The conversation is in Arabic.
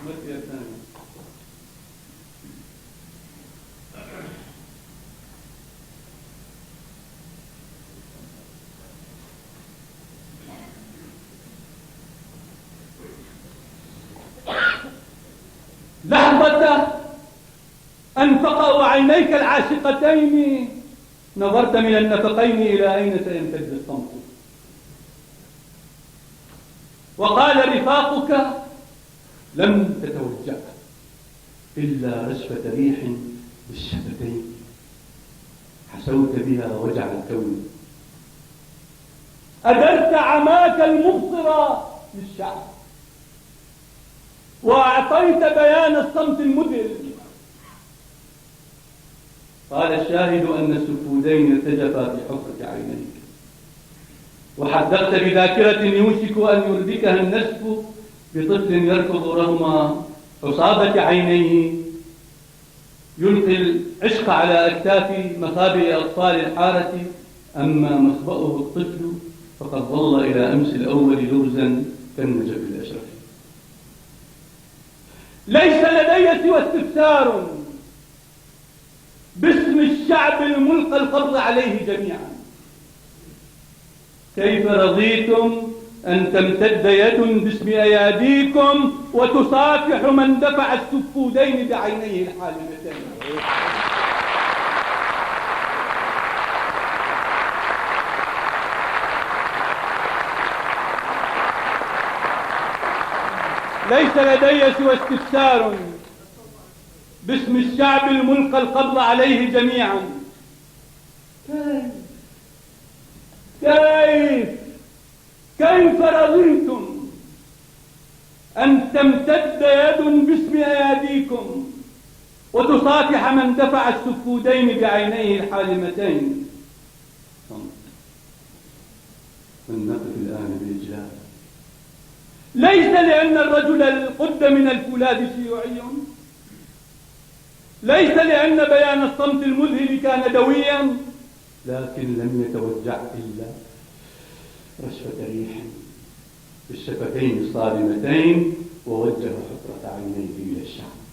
مسألة ثانية. لحظة أن تقع عينيك العاشقتين نظرت من النفقين إلى أين سيمتد الصمت، وقال رفاقك لم تتوجه إلا رشفة ريح بالشفتين حسوت بها وجع الكون، أدرت عماك المبصر للشعب وأعطيت بيان الصمت المذهل. قال الشاهد أن السفودين ارتجفا في حفرة عينيك، وحدقت بذاكرة يوشك أن يربكها النسف بطفل يركض رغم عصابة عينيه، يلقي العشق على أكتاف مخابئ أطفال الحارة، أما مخبأه الطفل فقد ظل إلى أمس الأول لغزا كالنجف الأشرف. ليس لدي سوى استفسار باسم الشعب الملقى القبض عليه جميعا، كيف رضيتم أن تمتد يد باسم أياديكم وتصافح من دفع السفودين بعينيه الحالمتين؟ ليس لدي سوى استفسار باسم الشعب الملقى القبض عليه جميعا، كيف رضيتم أن تمتد يد باسم أياديكم وتصافح من دفع السفودين بعينيه الحالمتين؟ فلنقف الآن بإجلال. ليس لأن الرجل القد من الفولاذ شيوعي، ليس لأن بيان الصمت المذهل كان دويا، لكن لم يتوجع إلا رشفة ريح بالشفتين الصارمتين ووجه حفرة عينيه إلى الشعب.